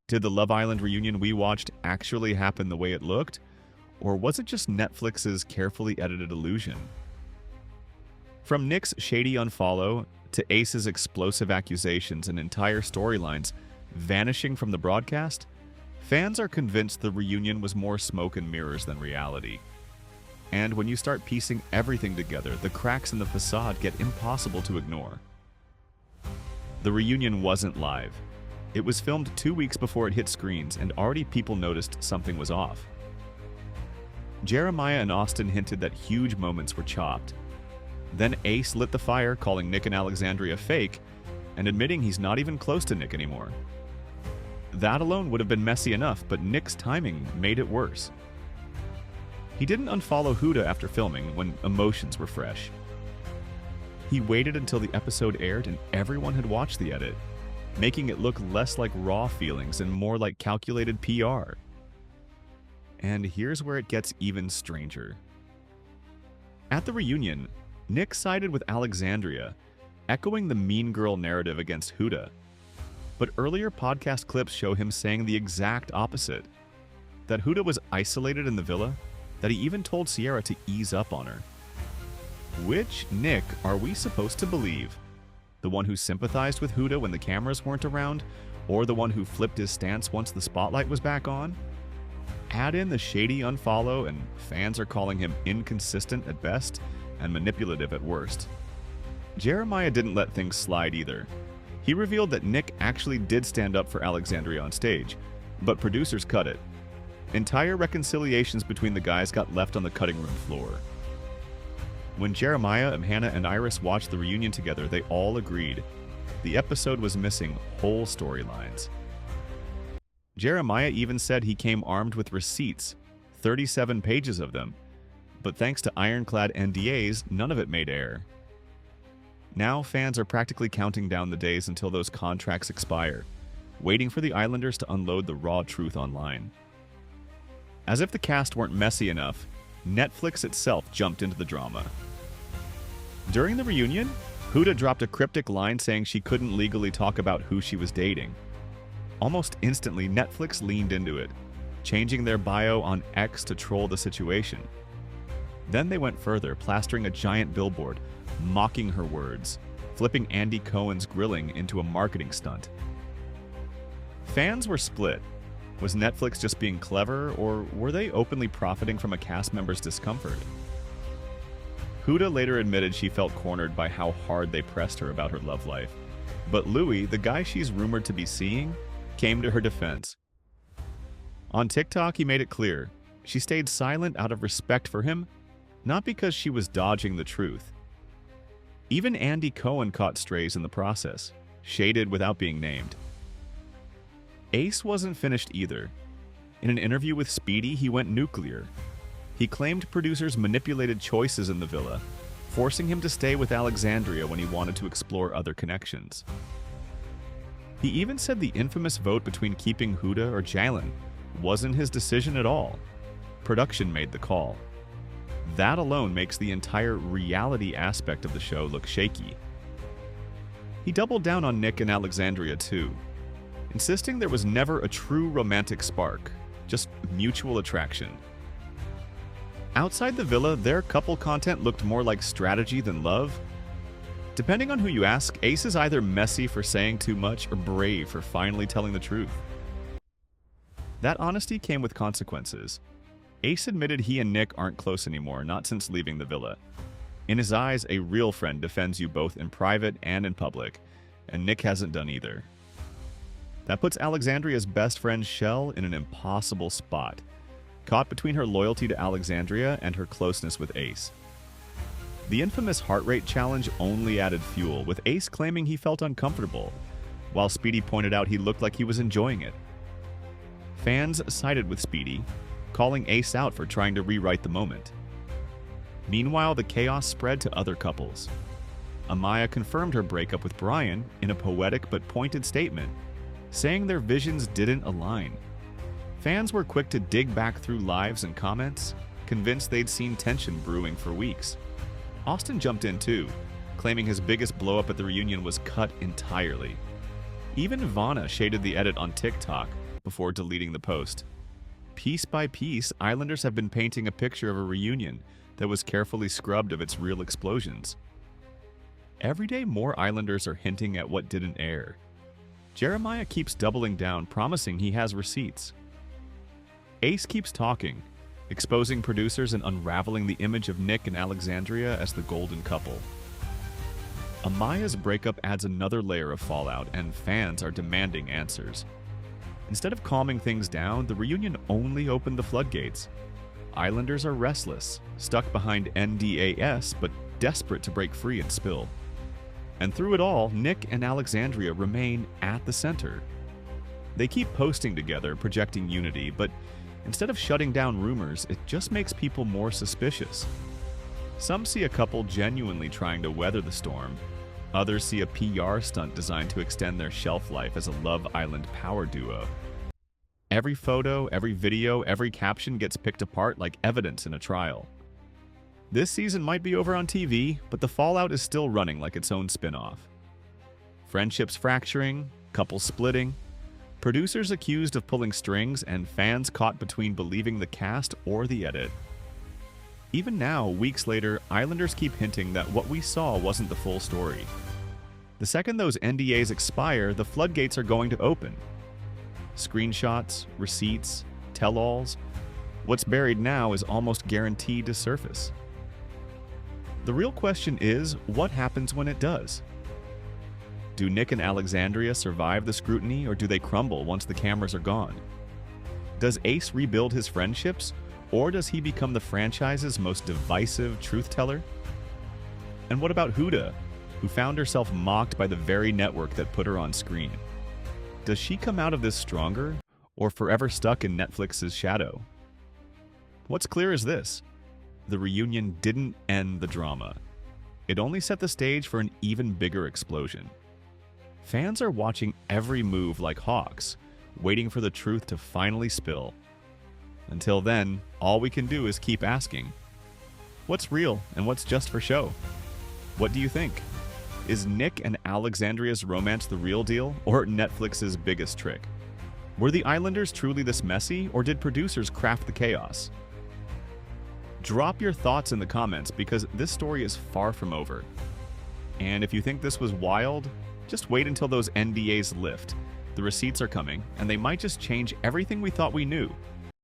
Did the Love Island reunion we watched actually happen the way it looked? Or was it just Netflix's carefully edited illusion? From Nick's shady unfollow to Ace's explosive accusations and entire storylines vanishing from the broadcast, fans are convinced the reunion was more smoke and mirrors than reality. And when you start piecing everything together, the cracks in the facade get impossible to ignore. The reunion wasn't live. It was filmed 2 weeks before it hit screens, and already people noticed something was off. Jeremiah and Austin hinted that huge moments were chopped. Then Ace lit the fire, calling Nick and Alexandria fake, and admitting he's not even close to Nick anymore. That alone would have been messy enough, but Nick's timing made it worse. He didn't unfollow Huda after filming when emotions were fresh. He waited until the episode aired and everyone had watched the edit, making it look less like raw feelings and more like calculated PR. And here's where it gets even stranger. At the reunion, Nick sided with Alexandria, echoing the mean girl narrative against Huda. But earlier podcast clips show him saying the exact opposite. That Huda was isolated in the villa, that he even told Sierra to ease up on her. Which Nick are we supposed to believe? The one who sympathized with Huda when the cameras weren't around, or the one who flipped his stance once the spotlight was back on? Add in the shady unfollow and fans are calling him inconsistent at best and manipulative at worst. Jeremiah didn't let things slide either. He revealed that Nick actually did stand up for Alexandria on stage, but producers cut it. Entire reconciliations between the guys got left on the cutting room floor. When Jeremiah, Hannah, and Iris watched the reunion together, they all agreed the episode was missing whole storylines. Jeremiah even said he came armed with receipts, 37 pages of them, but thanks to ironclad NDAs, none of it made air. Now fans are practically counting down the days until those contracts expire, waiting for the Islanders to unload the raw truth online. As if the cast weren't messy enough, Netflix itself jumped into the drama. During the reunion, Huda dropped a cryptic line saying she couldn't legally talk about who she was dating. Almost instantly, Netflix leaned into it, changing their bio on X to troll the situation. Then they went further, plastering a giant billboard, mocking her words, flipping Andy Cohen's grilling into a marketing stunt. Fans were split. Was Netflix just being clever, or were they openly profiting from a cast member's discomfort? Huda later admitted she felt cornered by how hard they pressed her about her love life. But Louis, the guy she's rumored to be seeing, came to her defense. On TikTok, he made it clear she stayed silent out of respect for him, not because she was dodging the truth. Even Andy Cohen caught strays in the process, shaded without being named. Ace wasn't finished either. In an interview with Speedy, he went nuclear. He claimed producers manipulated choices in the villa, forcing him to stay with Alexandria when he wanted to explore other connections. He even said the infamous vote between keeping Huda or Jalen wasn't his decision at all. Production made the call. That alone makes the entire reality aspect of the show look shaky. He doubled down on Nick and Alexandria too, insisting there was never a true romantic spark, just mutual attraction. Outside the villa, their couple content looked more like strategy than love. Depending on who you ask, Ace is either messy for saying too much or brave for finally telling the truth. That honesty came with consequences. Ace admitted he and Nick aren't close anymore, not since leaving the villa. In his eyes, a real friend defends you both in private and in public, and Nick hasn't done either. That puts Alexandria's best friend Shell in an impossible spot, caught between her loyalty to Alexandria and her closeness with Ace. The infamous heart rate challenge only added fuel, with Ace claiming he felt uncomfortable, while Speedy pointed out he looked like he was enjoying it. Fans sided with Speedy, calling Ace out for trying to rewrite the moment. Meanwhile, the chaos spread to other couples. Amaya confirmed her breakup with Brian in a poetic but pointed statement, saying their visions didn't align. Fans were quick to dig back through lives and comments, convinced they'd seen tension brewing for weeks. Austin jumped in too, claiming his biggest blow-up at the reunion was cut entirely. Even Ivana shaded the edit on TikTok, before deleting the post. Piece by piece, Islanders have been painting a picture of a reunion that was carefully scrubbed of its real explosions. Every day, more Islanders are hinting at what didn't air. Jeremiah keeps doubling down, promising he has receipts. Ace keeps talking, exposing producers and unraveling the image of Nick and Alexandria as the golden couple. Amaya's breakup adds another layer of fallout, and fans are demanding answers. Instead of calming things down, the reunion only opened the floodgates. Islanders are restless, stuck behind NDAS, but desperate to break free and spill. And through it all, Nick and Alexandria remain at the center. They keep posting together, projecting unity, but instead of shutting down rumors, it just makes people more suspicious. Some see a couple genuinely trying to weather the storm. Others see a PR stunt designed to extend their shelf life as a Love Island power duo. Every photo, every video, every caption gets picked apart like evidence in a trial. This season might be over on TV, but the fallout is still running like its own spin-off. Friendships fracturing, couples splitting, producers accused of pulling strings, and fans caught between believing the cast or the edit. Even now, weeks later, Islanders keep hinting that what we saw wasn't the full story. The second those NDAs expire, the floodgates are going to open. Screenshots, receipts, tell-alls. What's buried now is almost guaranteed to surface. The real question is, what happens when it does? Do Nick and Alexandria survive the scrutiny, or do they crumble once the cameras are gone? Does Ace rebuild his friendships, or does he become the franchise's most divisive truth-teller? And what about Huda, who found herself mocked by the very network that put her on screen? Does she come out of this stronger, or forever stuck in Netflix's shadow? What's clear is this: the reunion didn't end the drama. It only set the stage for an even bigger explosion. Fans are watching every move like hawks, waiting for the truth to finally spill. Until then, all we can do is keep asking, what's real and what's just for show? What do you think? Is Nick and Alexandria's romance the real deal, or Netflix's biggest trick? Were the Islanders truly this messy, or did producers craft the chaos? Drop your thoughts in the comments, because this story is far from over. And if you think this was wild, just wait until those NDAs lift. The receipts are coming, and they might just change everything we thought we knew.